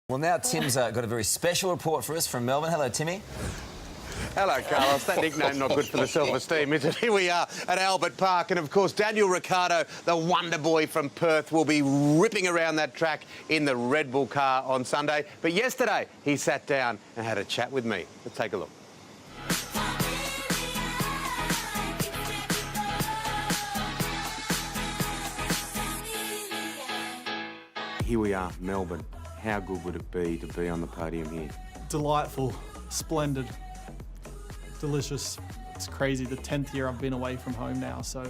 Well, now Tim's got a very special report for us from Melbourne. Hello, Timmy. Hello, Carlos. That nickname not good for the self-esteem, is it? Here we are at Albert Park, and of course Daniel Ricciardo, the wonder boy from Perth, will be ripping around that track in the Red Bull car on Sunday. But yesterday he sat down and had a chat with me. Let's take a look. Here we are, Melbourne. How good would it be to be on the podium here? Delightful, splendid, delicious. It's crazy, the 10th year I've been away from home now, so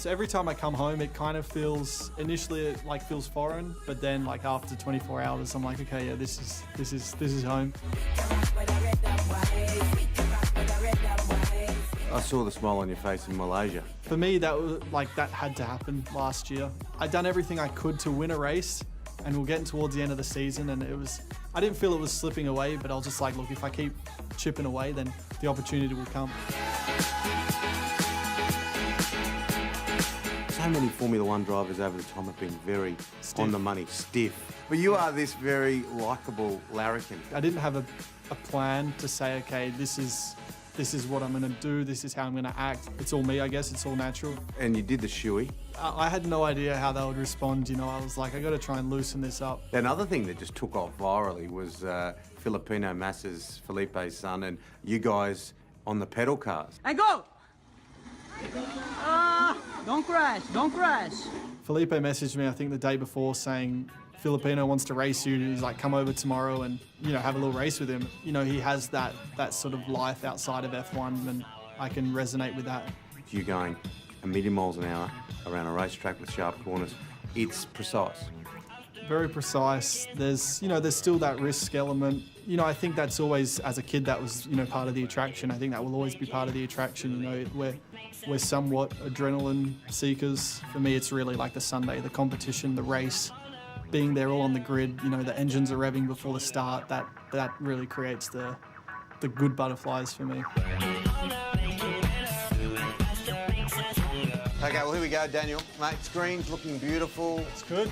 every time I come home it kind of feels, initially it like feels foreign, but then like after 24 hours I'm like, okay, yeah, this is home. I saw the smile on your face in Malaysia. For me, that had to happen last year. I'd done everything I could to win a race, and we're getting towards the end of the season, and I didn't feel it was slipping away, but I was just like, look, if I keep chipping away, then the opportunity will come. So many Formula One drivers over the time have been very Stiff. on the money, stiff. But you are this very likeable larrikin. I didn't have a plan to say, okay, this is what I'm going to do, this is how I'm going to act. It's all me, I guess, it's all natural. And you did the shoey. I had no idea how they would respond, you know. I was like, I got to try and loosen this up. Another thing that just took off virally was Filipino Massa's Felipe's son, and you guys on the pedal cars. And go! Don't crash, don't crash. Felipe messaged me, I think the day before, saying Filipino wants to race you. He's like, come over tomorrow and, you know, have a little race with him. You know, he has that sort of life outside of F1, and I can resonate with that. You going 1,000,000 miles an hour around a racetrack with sharp corners, it's precise. Very precise. There's still that risk element. You know, I think that's always, as a kid, that was, you know, part of the attraction. I think that will always be part of the attraction. You know, we're somewhat adrenaline seekers. For me, it's really like the Sunday, the competition, the race, being there all on the grid. You know, the engines are revving before the start. That really creates the good butterflies for me. Okay, well, here we go, Daniel. Mate, screen's looking beautiful. It's good.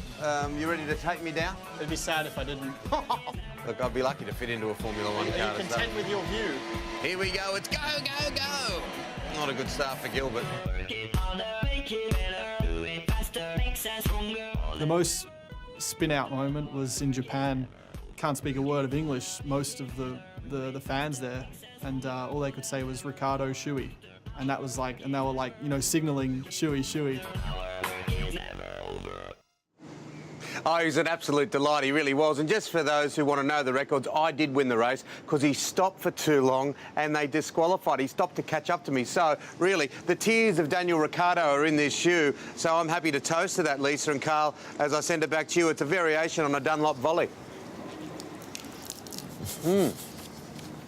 You ready to take me down? It'd be sad if I didn't. Look, I'd be lucky to fit into a Formula One car. Are you content with your view? Here we go, it's go, go, go! Not a good start for Gilbert. The most spin-out moment was in Japan. Can't speak a word of English, most of the fans there, and all they could say was Ricciardo shoey. And that was like, and they were like, you know, signalling shoey, shoey. Oh, he was an absolute delight, he really was. And just for those who want to know the records, I did win the race because he stopped for too long and they disqualified. He stopped to catch up to me. So, really, the tears of Daniel Ricciardo are in this shoe. So I'm happy to toast to that, Lisa and Carl, as I send it back to you. It's a variation on a Dunlop volley.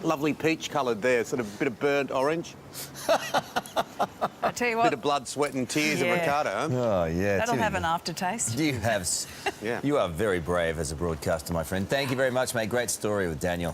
Lovely peach coloured there, sort of a bit of burnt orange. I tell you what. Bit of blood, sweat and tears of Ricciardo, huh? Oh, yeah. That'll Timmy, have an aftertaste. You have. Yeah. You are very brave as a broadcaster, my friend. Thank you very much, mate. Great story with Daniel.